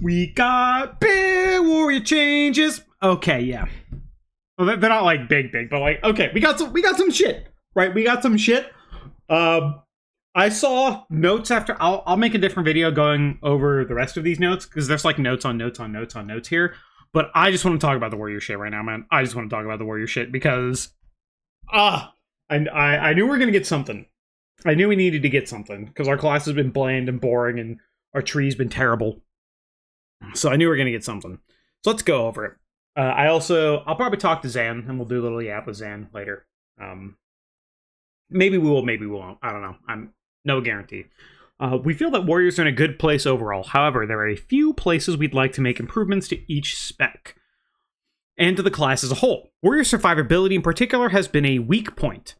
We got big warrior changes. Okay, yeah. Well, they're not like big, but like, okay, we got some shit, right? We got some shit. I saw notes after. I'll make a different video going over the rest of these notes because there's like notes on notes on notes on notes here. But I just want to talk about the warrior shit right now, man. I just want to talk about the warrior shit because I knew we were gonna get something. I knew we needed to get something because our class has been bland and boring and our tree's been terrible. So I knew we were gonna get something. So let's go over it. I'll probably talk to Zan and we'll do a little yap with Zan later. Maybe we will, maybe we won't. I don't know. I'm no guarantee. We feel that warriors are in a good place overall. However, there are a few places we'd like to make improvements to each spec and to the class as a whole. Warrior survivability in particular has been a weak point.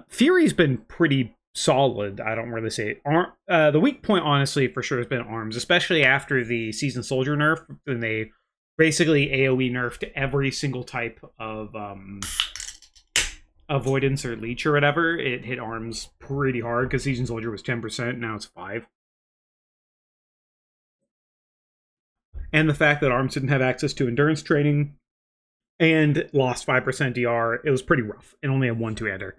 Fury's been pretty solid. I don't really say it. The weak point, honestly, for sure has been arms, especially after the seasoned soldier nerf, when they basically AoE nerfed every single type of avoidance or leech or whatever. It hit arms pretty hard because seasoned soldier was 10%, now it's 5%. And the fact that arms didn't have access to endurance training and lost 5% DR, it was pretty rough. And only had 1 two-hander.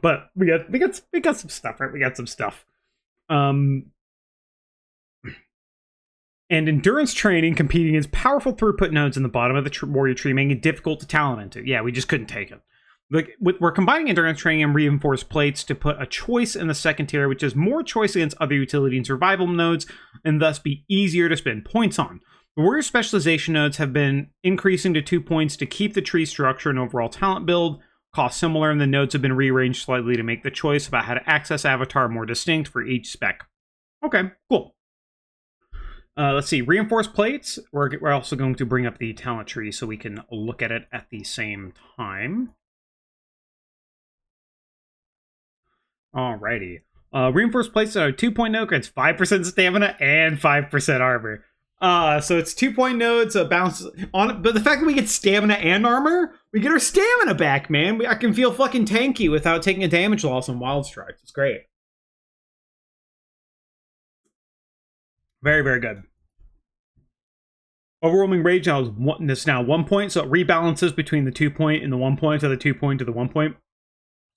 But we got some stuff, right? We got some stuff. And endurance training competing against powerful throughput nodes in the bottom of the warrior tree, making it difficult to talent into. Yeah, we just couldn't take it. Like, we're combining endurance training and reinforced plates to put a choice in the second tier, which is more choice against other utility and survival nodes, and thus be easier to spend points on. The warrior specialization nodes have been increasing to 2 points to keep the tree structure and overall talent build cost similar, and the nodes have been rearranged slightly to make the choice about how to access avatar more distinct for each spec. Okay, cool. Let's see, reinforced plates. We're also going to bring up the talent tree so we can look at it at the same time. Alrighty. Reinforced plates are 2-point node grants 5% stamina and 5% armor. So it's 2-point nodes, so bounce on it. But the fact that we get stamina and armor, we get our stamina back, man. I can feel fucking tanky without taking a damage loss on wild strikes. It's great. Very, very good. Overwhelming Rage is now 1 point, so it rebalances between the 2-point and the 1 point to the 2-point to the 1 point.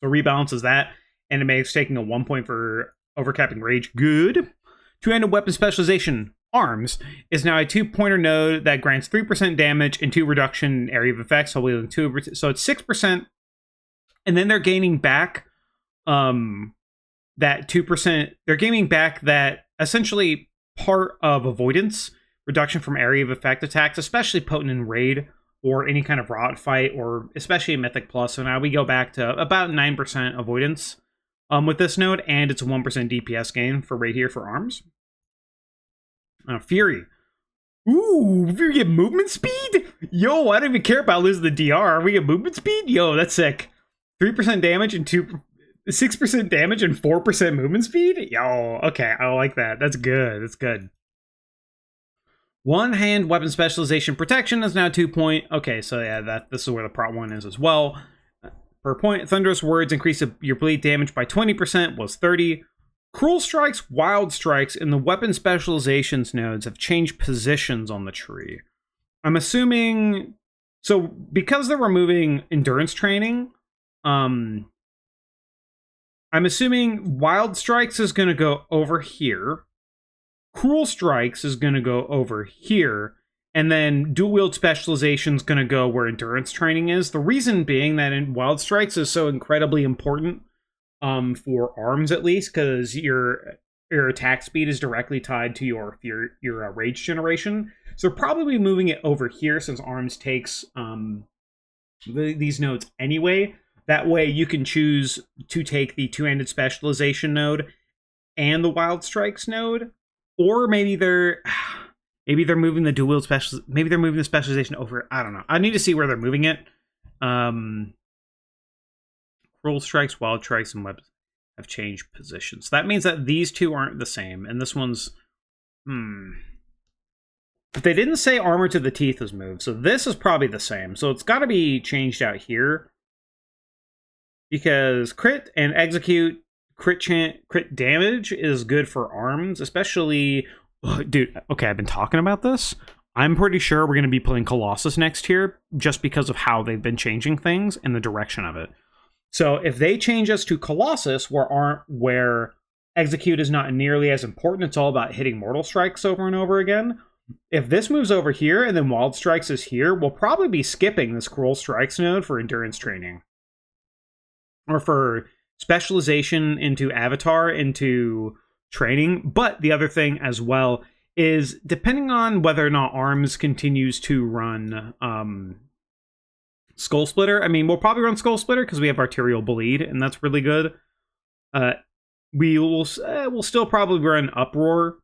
So rebalances that, and it makes taking a 1 point for overcapping Rage good. Two-handed weapon specialization, Arms, is now a 2-pointer node that grants 3% damage and 2 reduction in area of effects, so it's 6%, and then they're gaining back that 2%. They're gaining back that essentially part of avoidance reduction from area of effect attacks, especially potent in raid or any kind of rot fight, or especially in Mythic Plus. So now we go back to about 9% avoidance with this node, and it's a 1% DPS gain for right here for Arms. Fury. Ooh, we get movement speed? Yo, I don't even care about losing the DR. We get movement speed? Yo, that's sick. 3% damage and 6% damage and 4% movement speed? Yo, okay, I like that. That's good. That's good. One-hand weapon specialization protection is now 2 point. Okay, so yeah, this is where the Prot 1 is as well. Per point, Thunderous Words increase your bleed damage by 20%, was 30. Cruel Strikes, Wild Strikes, and the weapon specializations nodes have changed positions on the tree. I'm assuming... So, because they're removing endurance training, I'm assuming Wild Strikes is going to go over here. Cruel Strikes is going to go over here, and then Dual Wield Specialization is going to go where Endurance Training is. The reason being that in Wild Strikes is so incredibly important for Arms, at least, because your attack speed is directly tied to your Rage generation. So probably moving it over here since Arms takes these nodes anyway. That way you can choose to take the two-handed specialization node and the Wild Strikes node. Or maybe they're moving the dual wield special. Maybe they're moving the specialization over. I don't know. I need to see where they're moving it. Cruel Strikes, Wild Strikes, and Webs have changed positions. So that means that these two aren't the same, and this one's But they didn't say Armor to the Teeth was moved, so this is probably the same. So it's got to be changed out here because crit and execute. Crit damage is good for Arms, especially Dude, okay, I've been talking about this. I'm pretty sure we're going to be playing Colossus next year just because of how they've been changing things and the direction of it. So if they change us to Colossus, where execute is not nearly as important, it's all about hitting mortal strikes over and over again. If this moves over here and then wild strikes is here, we'll probably be skipping this cruel strikes node for endurance training. Or for specialization into avatar, into training. But the other thing as well is, depending on whether or not ARMS continues to run Skull Splitter, I mean, we'll probably run Skull Splitter because we have Arterial Bleed, and that's really good. We'll still probably run Uproar.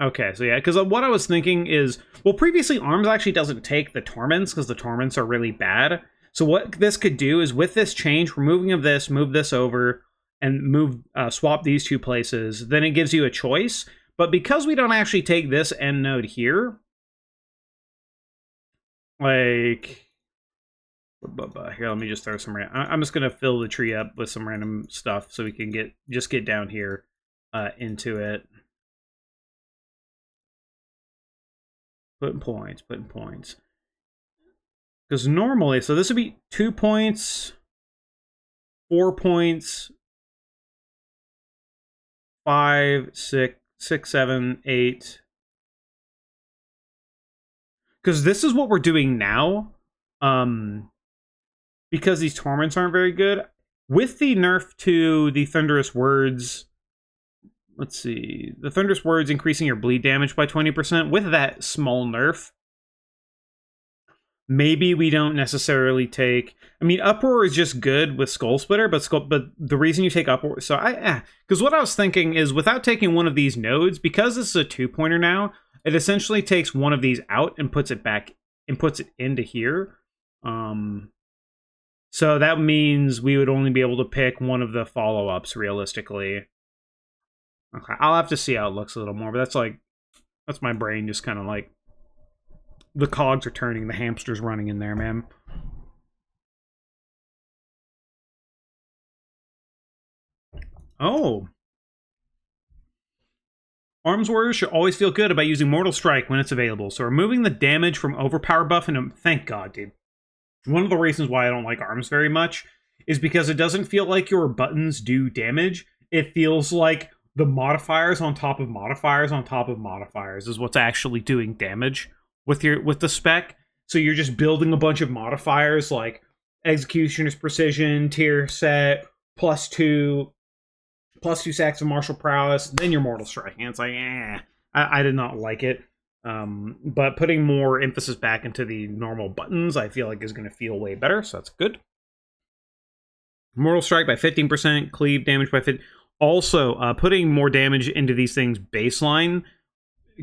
Okay, so yeah, because what I was thinking is, well, previously ARMS actually doesn't take the Torments because the Torments are really bad. So what this could do is, with this change, removing of this, move this over, and swap these two places, then it gives you a choice. But because we don't actually take this end node here, like, here, let me just throw some I'm just gonna fill the tree up with some random stuff so we can get down here into it. Putting points. Because normally, so this would be 2 points, 4 points, 5, 6, 7, 8. Because this is what we're doing now. Because these torments aren't very good. With the nerf to the Thunderous Words, let's see, the Thunderous Words increasing your bleed damage by 20%. With that small nerf, maybe we don't necessarily take... I mean, Uproar is just good with Skull Splitter, but the reason you take Uproar... So because what I was thinking is, without taking one of these nodes, because this is a 2-pointer now, it essentially takes one of these out and puts it back, and puts it into here. So that means we would only be able to pick one of the follow-ups, realistically. Okay, I'll have to see how it looks a little more, but that's my brain just kind of like... The cogs are turning, the hamster's running in there, man. Oh. Arms warriors should always feel good about using Mortal Strike when it's available. So removing the damage from overpower buff, and thank God, dude. One of the reasons why I don't like arms very much is because it doesn't feel like your buttons do damage. It feels like the modifiers on top of modifiers on top of modifiers is what's actually doing damage with the spec. So you're just building a bunch of modifiers like Executioner's Precision, Tier Set, +2 sacks of Martial Prowess, then your Mortal Strike. And it's like, I did not like it. But putting more emphasis back into the normal buttons, I feel like is going to feel way better, so that's good. Mortal Strike by 15%, cleave damage by 50%. Also, putting more damage into these things baseline.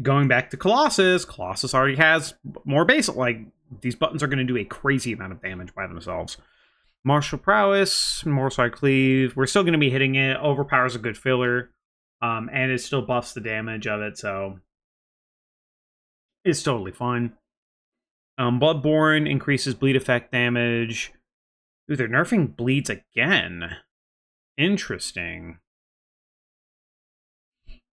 Going back to Colossus already has more base. Like, these buttons are going to do a crazy amount of damage by themselves. Martial Prowess, Mortal Strike, cleave. We're still going to be hitting it. Overpower's a good filler. And it still buffs the damage of it, so it's totally fine. Bloodborne increases bleed effect damage. Ooh, they're nerfing bleeds again. Interesting.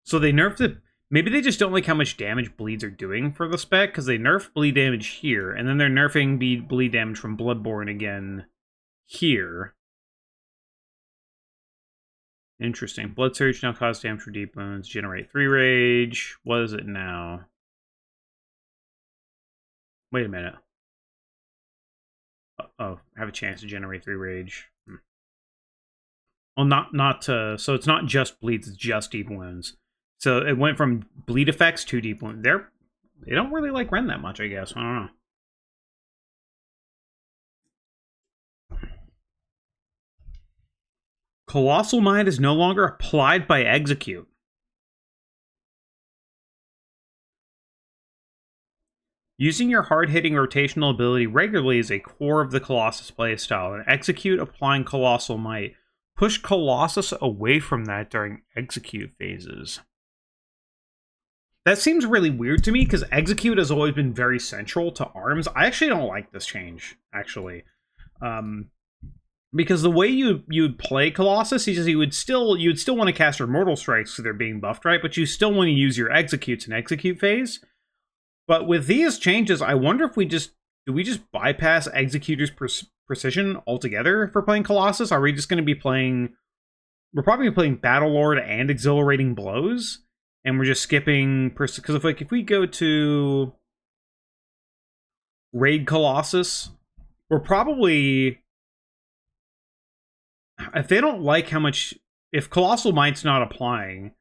So they nerfed it. Maybe they just don't like how much damage bleeds are doing for the spec, because they nerf bleed damage here, and then they're nerfing bleed damage from Bloodborne again here. Interesting. Blood Surge now causes damage for deep wounds. Generate 3 rage. What is it now? Wait a minute. Oh, have a chance to generate 3 rage. Well, so it's not just bleeds, it's just deep wounds. So it went from bleed effects to deep wounds. They don't really like Ren that much, I guess. I don't know. Colossal Might is no longer applied by Execute. Using your hard-hitting rotational ability regularly is a core of the Colossus playstyle, and Execute applying Colossal Might. Push Colossus away from that during Execute phases. That seems really weird to me, because Execute has always been very central to ARMS. I actually don't like this change, actually. Because the way you would play Colossus is you would still want to cast your Mortal Strikes because they're being buffed, right? But you still want to use your executes in execute phase. But with these changes, I wonder if we just bypass Executor's precision altogether for playing Colossus? Are we just going to be playing? We're probably playing Battlelord and Exhilarating Blows, and we're just skipping because if we go to Raid Colossus, we're probably, if they don't like how much, if Colossal Might's not applying,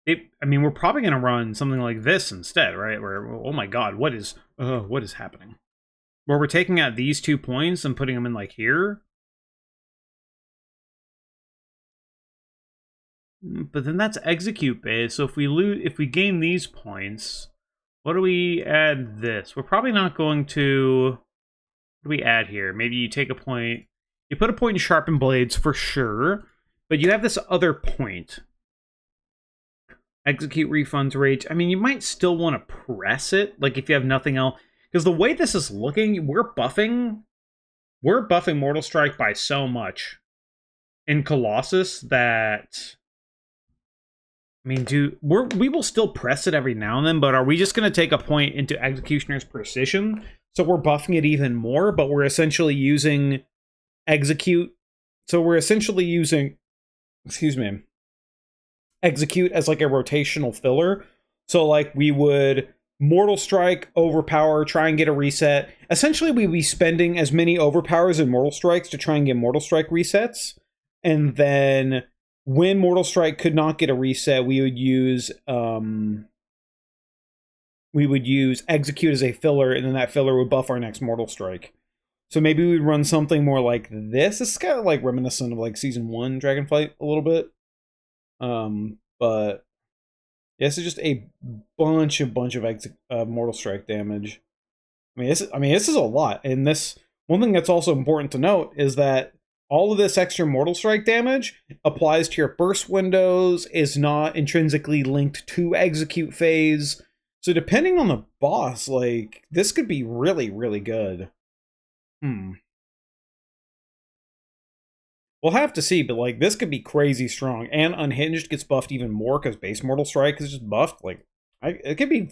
we're probably going to run something like this instead, right? Where, oh my god, what is happening? Where we're taking out these 2 points and putting them in like here. But then that's execute base. So if we gain these points, what do we add this? We're probably not going to. What do we add here? Maybe you take a point. You put a point in Sharpen Blades for sure, but you have this other point. Execute Refunds Rage. I mean, you might still want to press it, like if you have nothing else. Because the way this is looking, we're buffing Mortal Strike by so much in Colossus that, I mean, we will still press it every now and then, but are we just going to take a point into Executioner's Precision? So we're buffing it even more, but we're essentially using Execute. So we're essentially using, Execute as like a rotational filler. So like we would Mortal Strike, Overpower, try and get a reset. Essentially we'd be spending as many Overpowers and Mortal Strikes to try and get Mortal Strike resets. And then when Mortal Strike could not get a reset, we would use Execute as a filler, and then that filler would buff our next Mortal Strike. So maybe we'd run something more like this. It's kind of like reminiscent of like Season 1 Dragonflight a little bit. But this is just a bunch of Mortal Strike damage. I mean, this is a lot. And this, one thing that's also important to note is that all of this extra Mortal Strike damage applies to your burst windows, is not intrinsically linked to execute phase. So depending on the boss, like, this could be really, really good. We'll have to see, but like this could be crazy strong. And Unhinged gets buffed even more because base Mortal Strike is just buffed. Like, it could be.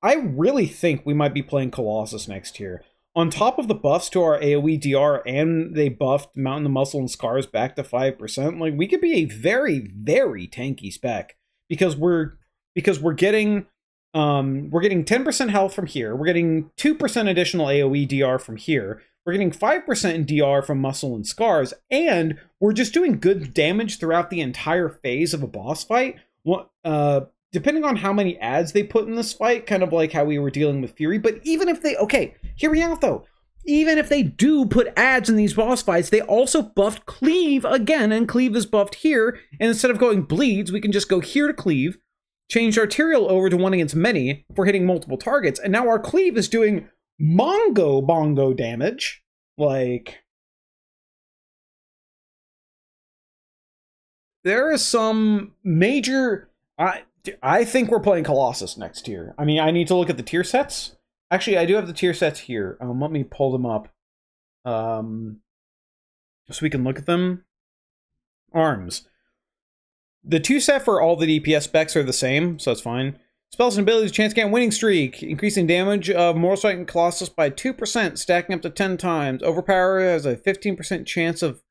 I really think we might be playing Colossus next year. On top of the buffs to our AoE DR, and they buffed Mountain the Muscle and Scars back to 5%. Like, we could be a very, very tanky spec because we're getting 10% health from here. We're getting 2% additional AoE DR from here. We're getting 5% in DR from Muscle and Scars, and we're just doing good damage throughout the entire phase of a boss fight. Depending on how many adds they put in this fight, kind of like how we were dealing with Fury. But even if they, okay, hear me out though. Even if they do put adds in these boss fights, they also buffed Cleave again, and Cleave is buffed here. And instead of going Bleeds, we can just go here to Cleave, change Arterial over to 1 against many for hitting multiple targets, and now our Cleave is doing Mongo Bongo damage. Like, there is some major. I think we're playing Colossus next tier. I mean, I need to look at the tier sets. Actually, I do have the tier sets here. Let me pull them up, so we can look at them. Arms. The 2 set for all the DPS specs are the same, so that's fine. Spells and abilities, chance to get winning streak, increasing damage of Mortal Strike and Colossus by 2%, stacking up to 10 times. Overpower has a 15% chance of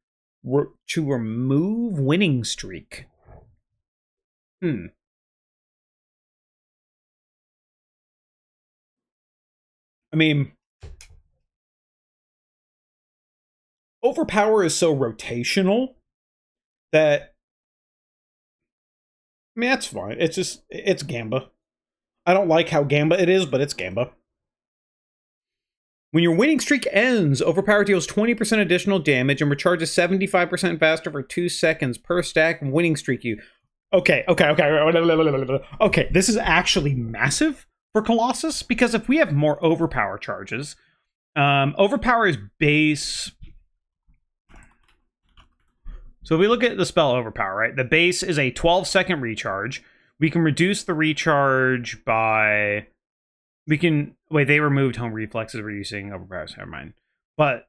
to remove winning streak. I mean, Overpower is so rotational that, I mean, that's fine. It's Gamba. I don't like how Gamba it is, but it's Gamba. When your winning streak ends, Overpower deals 20% additional damage and recharges 75% faster for 2 seconds per stack winning streak you. Okay. Okay, this is actually massive for Colossus, because if we have more Overpower charges, Overpower is base. So if we look at the spell Overpower, right? The base is a 12-second recharge. We can reduce the recharge by... We can... Wait, they removed Home Reflexes, reducing Overpowers. Never mind. But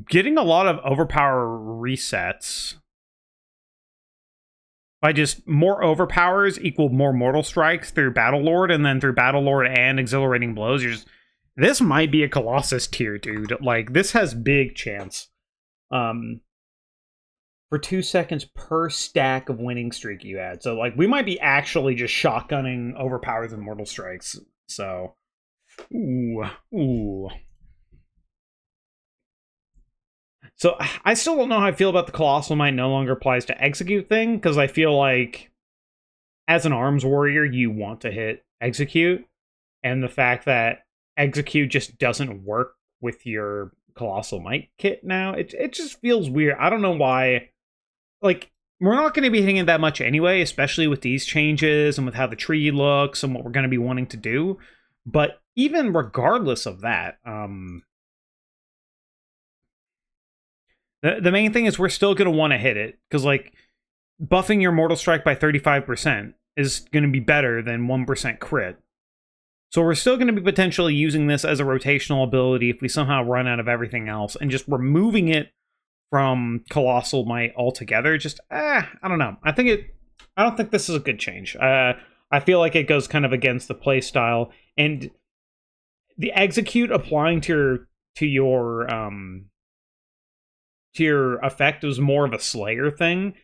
getting a lot of overpower resets by just more overpowers equal more mortal strikes through Battle Lord, and then through Battle Lord and exhilarating blows. This might be a Colossus tier, dude. Like, this has big chance. For 2 seconds per stack of winning streak you add. So, like, we might be actually just shotgunning overpowers and mortal strikes. So, ooh. So, I still don't know how I feel about the Colossal Might no longer applies to execute thing, because I feel like, as an arms warrior, you want to hit execute, and the fact that execute just doesn't work with your Colossal Might kit now, it just feels weird. I don't know why. Like, we're not going to be hitting it that much anyway, especially with these changes and with how the tree looks and what we're going to be wanting to do. But even regardless of that, the main thing is we're still going to want to hit it. Because, like, buffing your Mortal Strike by 35% is going to be better than 1% crit. So we're still going to be potentially using this as a rotational ability if we somehow run out of everything else. And just removing it from Colossal Might altogether, just I don't know. I don't think this is a good change. I feel like it goes kind of against the play style, and the execute applying to your effect was more of a Slayer thing.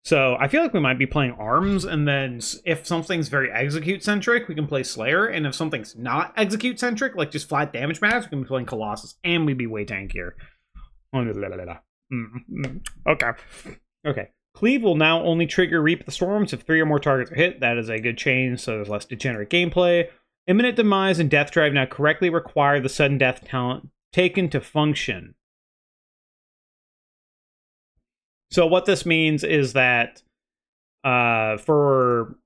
So I feel like we might be playing arms, and then if something's very execute centric, we can play Slayer, and if something's not execute centric, like just flat damage matters, we can be playing Colossus, and we'd be way tankier. Okay. Cleave will now only trigger Reap the Storms if 3 or more targets are hit. That is a good change, so there's less degenerate gameplay. Imminent Demise and Death Drive now correctly require the sudden death talent taken to function. So what this means is that for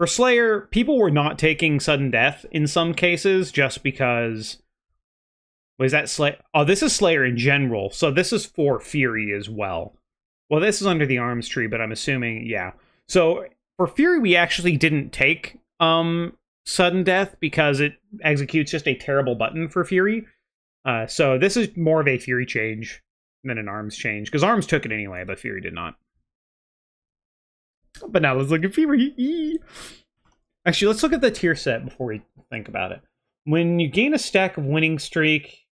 Slayer, people were not taking sudden death in some cases just because... Was that Slayer? Oh, this is Slayer in general, so this is for Fury as well. Well, this is under the arms tree, but I'm assuming, yeah. So, for Fury, we actually didn't take sudden death because it executes just a terrible button for Fury. So, this is more of a Fury change than an arms change, because arms took it anyway, but Fury did not. But now let's look at Fury. Actually, let's look at the tier set before we think about it. When you gain a stack of winning streak...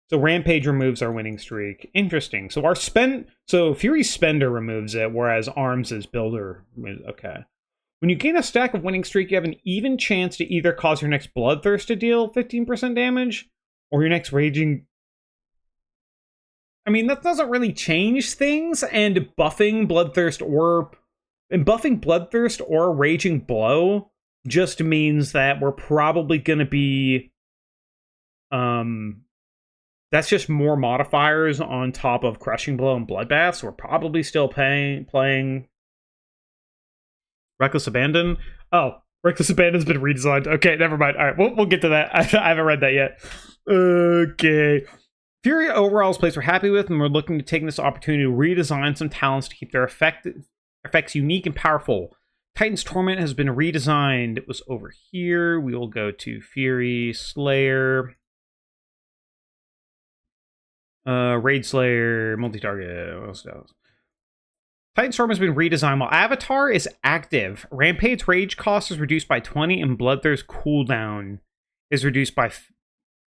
So Rampage removes our winning streak. Interesting. So Fury's Spender removes it, whereas Arms' Builder. Okay. When you gain a stack of winning streak, you have an even chance to either cause your next Bloodthirst to deal 15% damage, or your next Raging... I mean, that doesn't really change things, and buffing Bloodthirst or Raging Blow just means that we're probably going to be... that's just more modifiers on top of Crushing Blow and Bloodbath, so we're probably still playing Reckless Abandon. Oh, Reckless Abandon's been redesigned. Okay, never mind. All right, we'll get to that. I haven't read that yet. Okay. Fury overall is a place we're happy with, and we're looking to take this opportunity to redesign some talents to keep their effects unique and powerful. Titan's Torment has been redesigned. It was over here. We will go to Fury, Slayer, Raid Slayer, multi-target. What else? Titan's Torment has been redesigned while Avatar is active. Rampage's rage cost is reduced by 20, and Bloodthirst's cooldown is reduced by...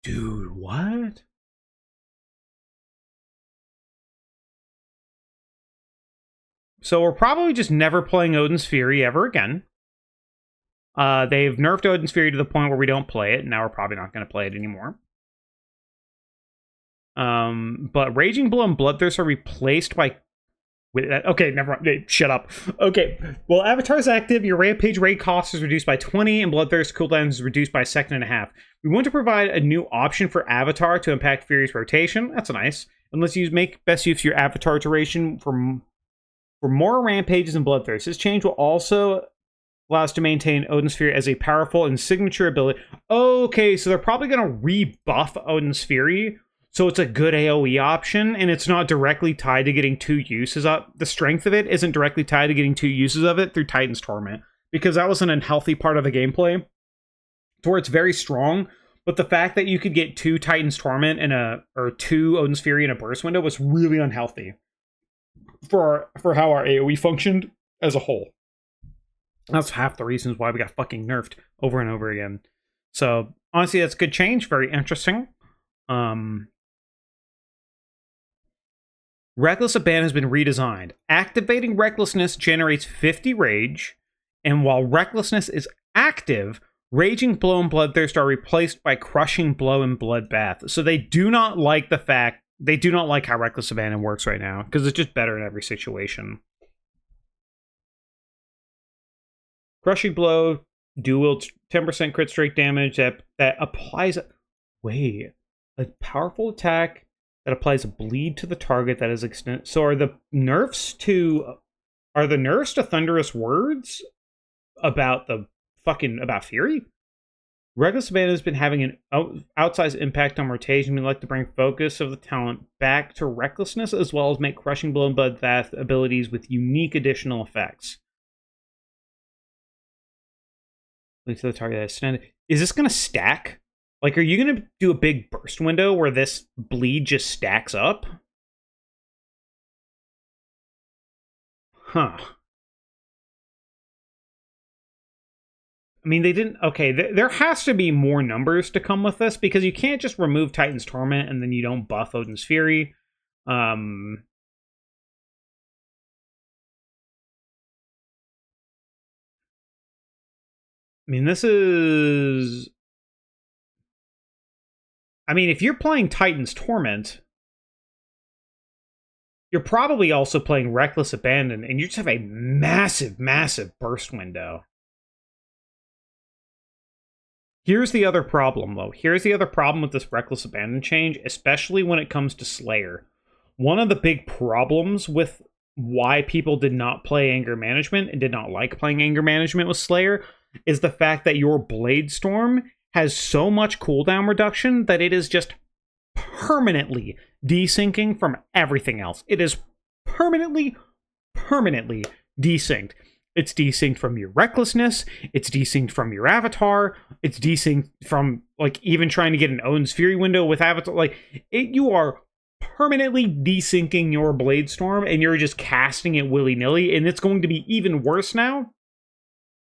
Dude, what? So we're probably just never playing Odin's Fury ever again. They've nerfed Odin's Fury to the point where we don't play it. Now we're probably not going to play it anymore. But Raging Blow and Bloodthirst are replaced by... Okay, never mind. Hey, shut up. Okay, well, Avatar's active. Your Rampage raid cost is reduced by 20, and Bloodthirst cooldown is reduced by a second and a half. We want to provide a new option for Avatar to impact Fury's rotation. That's nice. And let's make best use of your Avatar duration for more Rampages and Bloodthirst. This change will also allow us to maintain Odin's Fury as a powerful and signature ability. Okay, so they're probably going to rebuff Odin's Fury, so it's a good AoE option, and it's not directly tied to getting 2 uses up. The strength of it isn't directly tied to getting 2 uses of it through Titan's Torment, because that was an unhealthy part of the gameplay, to where it's very strong, But the fact that you could get 2 Titan's Torment or 2 Odin's Fury in a burst window was really unhealthy for how our AoE functioned as a whole. That's half the reasons why we got fucking nerfed over and over again. So honestly, that's a good change. Very interesting. Reckless Abandon has been redesigned. Activating Recklessness generates 50 Rage, and while Recklessness is active, Raging Blow and Bloodthirst are replaced by Crushing Blow and Bloodbath. So they do not like how Reckless Abandon works right now, because it's just better in every situation. Crushing Blow, dual 10% crit strike damage that applies... Wait, a powerful attack that applies a bleed to the target that is extended. So are the nerfs to Thunderous Words about Fury? Reckless Abandon has been having an outsized impact on rotation. We'd like to bring focus of the talent back to Recklessness, as well as make Crushing Blow and Bloodbath abilities with unique additional effects. Lead to the target that is extended. Is this going to stack? Like, are you going to do a big burst window where this bleed just stacks up? Huh. I mean, they didn't... Okay, there has to be more numbers to come with this, because you can't just remove Titan's Torment and then you don't buff Odin's Fury. I mean, this is... I mean, if you're playing Titan's Torment, you're probably also playing Reckless Abandon, and you just have a massive, massive burst window. Here's the other problem, though. Here's the other problem with this Reckless Abandon change, especially when it comes to Slayer. One of the big problems with why people did not play Anger Management and did not like playing Anger Management with Slayer is the fact that your Blade Storm has so much cooldown reduction that it is just permanently desyncing from everything else. It is permanently desynced. It's desynced from your recklessness. It's desynced from your avatar. It's desynced from, like, even trying to get an Odin's Fury window with avatar. Like, you are permanently desyncing your Blade Storm, and you're just casting it willy-nilly, and it's going to be even worse now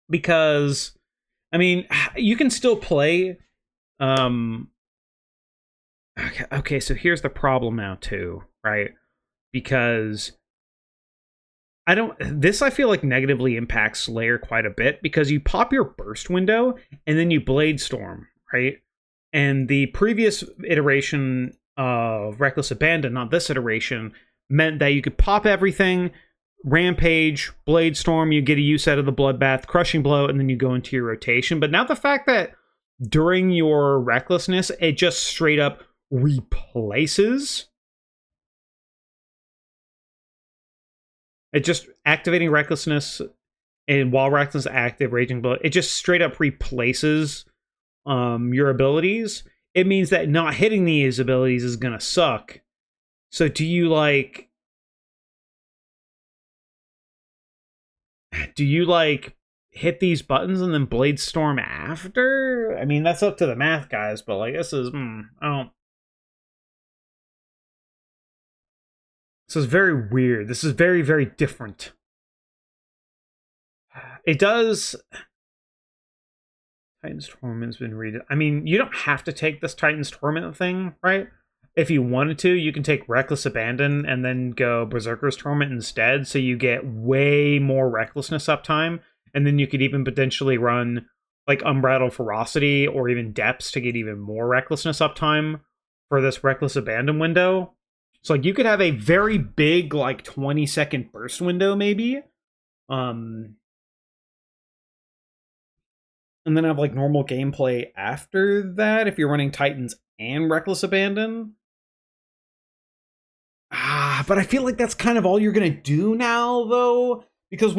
because... I mean, you can still play... Okay, so here's the problem now, too, right? Because... This, I feel like, negatively impacts Slayer quite a bit, because you pop your burst window, and then you Blade Storm, right? And the previous iteration of Reckless Abandon, not this iteration, meant that you could pop everything... Rampage, Blade Storm, you get a use out of the Bloodbath, Crushing Blow, and then you go into your rotation. But now the fact that during your Recklessness, it just straight up replaces. It just activating Recklessness, and while Recklessness active, Raging Blow, it just straight up replaces your abilities. It means that not hitting these abilities is gonna suck. So do you hit these buttons and then Blade Storm after? I mean, that's up to the math guys, but like, this is this is very weird. This is very, very different. It does... Titan's Torment's been I mean, you don't have to take this Titan's Torment thing, right? If you wanted to, you can take Reckless Abandon and then go Berserker's Torment instead, so you get way more Recklessness uptime, and then you could even potentially run like Unbridled Ferocity or even Depths to get even more Recklessness uptime for this Reckless Abandon window. So like, you could have a very big, like, 20-second burst window, maybe. And then have like normal gameplay after that if you're running Titans and Reckless Abandon. But I feel like that's kind of all you're gonna do now, though, because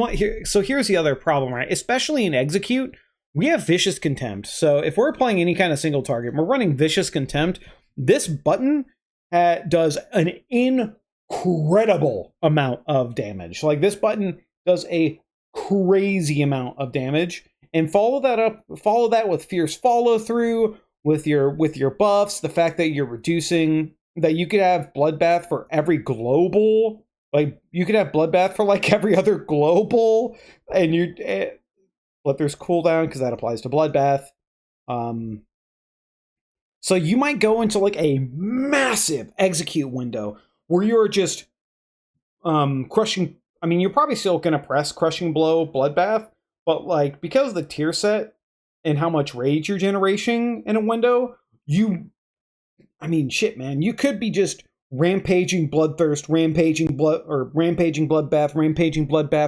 here's the other problem, right? Especially in Execute, we have Vicious Contempt. So if we're playing any kind of single target, we're running Vicious Contempt. This button does an incredible amount of damage. Like, this button does a crazy amount of damage, and follow that with Fierce Follow Through with your buffs, the fact that you're reducing that you could have bloodbath for every global, like you could have bloodbath for like every other global, and but there's cooldown because that applies to bloodbath. So you might go into like a massive execute window where you're just crushing. I mean, you're probably still gonna press crushing blow bloodbath, but like because of the tier set and how much rage you're generating in a window, I mean, shit, man, you could be just rampaging bloodthirst, rampaging bloodbath, rampaging bloodbath,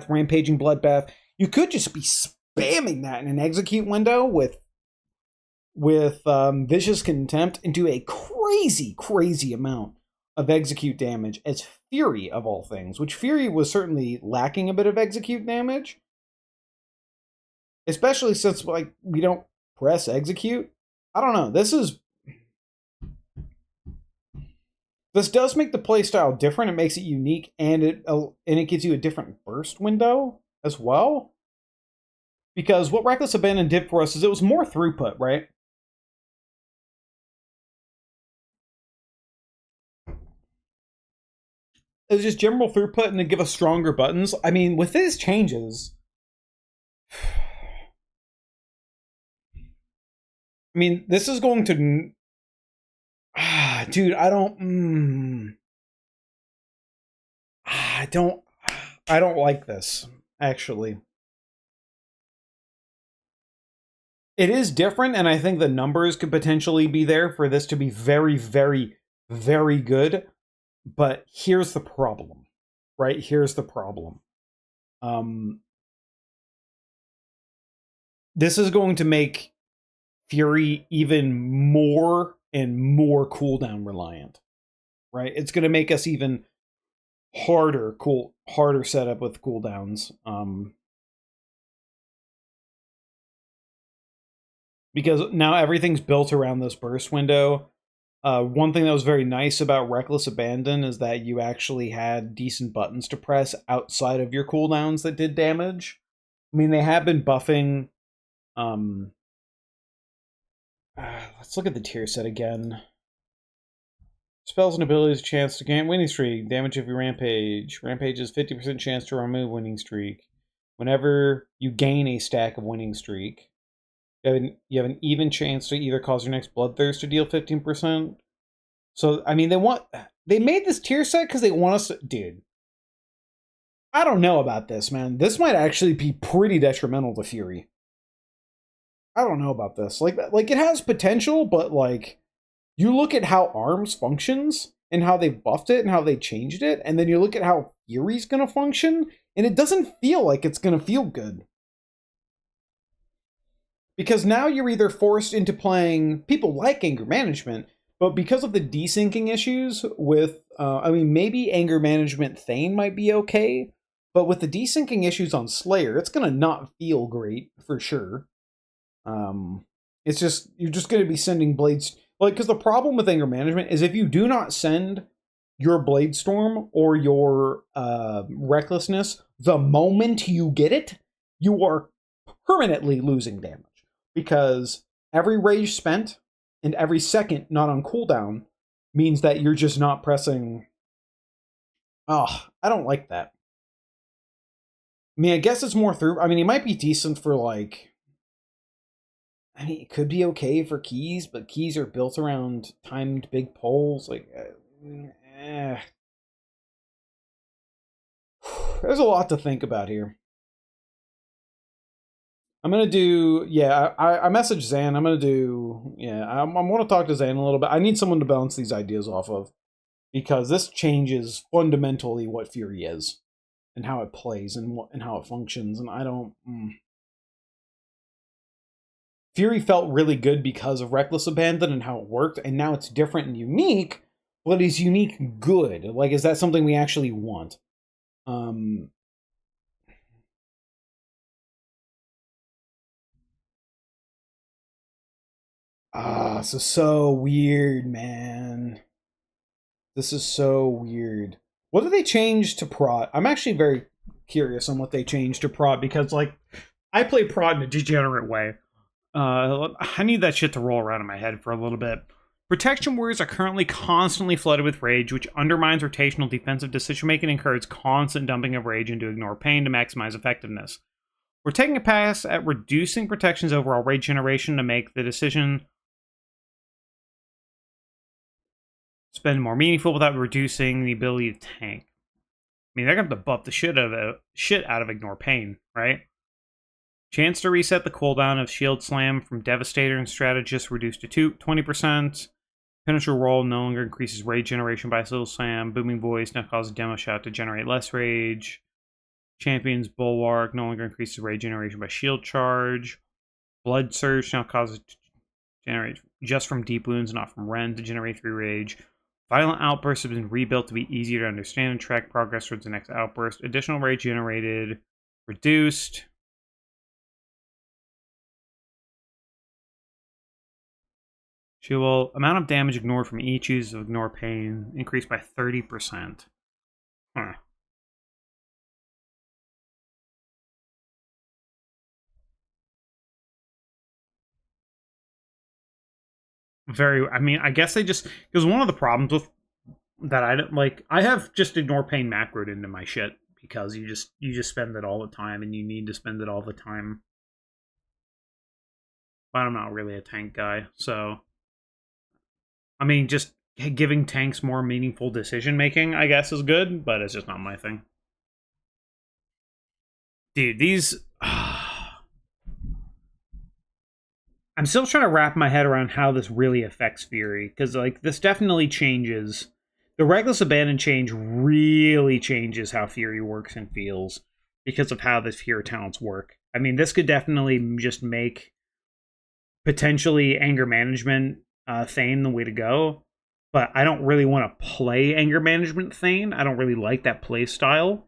rampaging bloodbath. You could just be spamming that in an execute window with vicious contempt and do a crazy amount of execute damage as Fury of all things, which Fury was certainly lacking a bit of execute damage, especially since like we don't press execute. I don't know. This does make the playstyle different. It makes it unique, and it gives you a different burst window as well. Because what Reckless Abandon did for us is it was more throughput, right? It was just general throughput and to give us stronger buttons. I mean, with these changes, I mean, this is going to, dude. I don't like this actually. It is different, and I think the numbers could potentially be there for this to be very, very, very good. But here's the problem, right? Here's the problem. This is going to make Fury even more and more cooldown reliant, right? It's going to make us even harder setup with cooldowns. Because now everything's built around this burst window. One thing that was very nice about Reckless Abandon is that you actually had decent buttons to press outside of your cooldowns that did damage. I mean, they have been buffing. Let's look at the tier set again. Spells and abilities, chance to gain winning streak. Damage if you rampage. Rampage is 50% chance to remove winning streak. Whenever you gain a stack of winning streak, you have an even chance to either cause your next bloodthirst to deal 15%. So, I mean, they made this tier set because they want us to, dude. I don't know about this, man. This might actually be pretty detrimental to Fury. I don't know about this. Like it has potential, but like, you look at how ARMS functions and how they buffed it and how they changed it, and then you look at how Fury's gonna function, and it doesn't feel like it's gonna feel good. Because now you're either forced into playing people like anger management, but because of the desyncing issues with, I mean, maybe anger management Thane might be okay, but with the desyncing issues on Slayer, it's gonna not feel great for sure. It's just, you're just gonna be sending blades, like, because the problem with anger management is if you do not send your Blade Storm or your Recklessness the moment you get it, you are permanently losing damage. Because every rage spent and every second not on cooldown means that you're just not pressing. Oh, I don't like that. I mean, I guess it's more through. I mean, it might be decent for like. I mean, it could be okay for keys, but keys are built around timed big pulls. Like, there's a lot to think about here. I'm gonna do, yeah. I messaged Zan. I'm gonna do, yeah. I want to talk to Zan a little bit. I need someone to bounce these ideas off of, because this changes fundamentally what Fury is, and how it plays, and how it functions. And I don't. Fury felt really good because of Reckless Abandon and how it worked, and now it's different and unique. But is unique good? Like, is that something we actually want? This is so weird, man. This is so weird. What did they change to prod? I'm actually very curious on what they changed to prod, because, like, I play prod in a degenerate way. I need that shit to roll around in my head for a little bit. Protection warriors are currently constantly flooded with rage, which undermines rotational defensive decision making and encourages constant dumping of rage into ignore pain to maximize effectiveness. We're taking a pass at reducing protection's overall rage generation to make the decision spend more meaningful without reducing the ability to tank. I mean, they're going to have to buff the shit out of ignore pain, right? Chance to reset the cooldown of Shield Slam from Devastator and Strategist reduced to 20%. Finisher roll no longer increases rage generation by Shield Slam. Booming Voice now causes Demo Shot to generate less rage. Champion's Bulwark no longer increases rage generation by Shield Charge. Blood Surge now causes to generate just from deep wounds, not from rend, to generate 3 rage. Violent Outburst has been rebuilt to be easier to understand and track progress towards the next outburst. Additional rage generated reduced. She will amount of damage ignored from each use of ignore pain increased by 30%. Huh. I mean, I guess they just, because one of the problems with that I don't like, I have just ignore pain macroed into my shit because you just spend it all the time and you need to spend it all the time. But I'm not really a tank guy, so I mean, just giving tanks more meaningful decision making, I guess, is good, but it's just not my thing. Dude, these. I'm still trying to wrap my head around how this really affects Fury, because, like, this definitely changes. The Reckless Abandon change really changes how Fury works and feels because of how the Fury talents work. I mean, this could definitely just make potentially anger management Thane the way to go, but I don't really want to play anger management Thane. I don't really like that play style.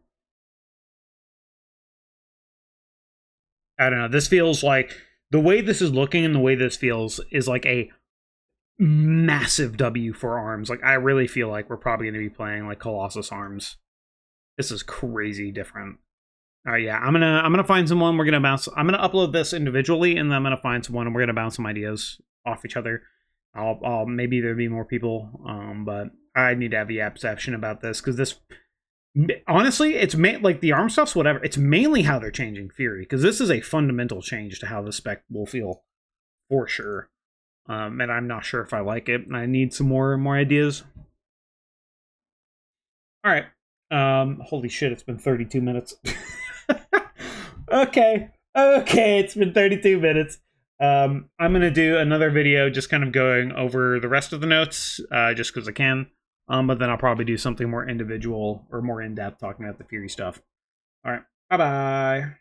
I don't know. This feels like the way this is looking and the way this feels is like a massive W for arms. Like, I really feel like we're probably going to be playing like Colossus arms. This is crazy different. All right, yeah, I'm gonna find someone. We're gonna bounce. I'm gonna upload this individually, and then I'm gonna find someone, and we're gonna bounce some ideas off each other. I'll maybe there'll be more people, but I need to have the perception about this because this, honestly, it's like the arm stuff's whatever. It's mainly how they're changing Fury because this is a fundamental change to how the spec will feel for sure. And I'm not sure if I like it. I need some more ideas. All right. Holy shit! It's been 32 minutes. Okay, it's been 32 minutes. I'm gonna do another video just kind of going over the rest of the notes, just because I can. But then I'll probably do something more individual or more in-depth talking about the Fury stuff. All right, bye-bye.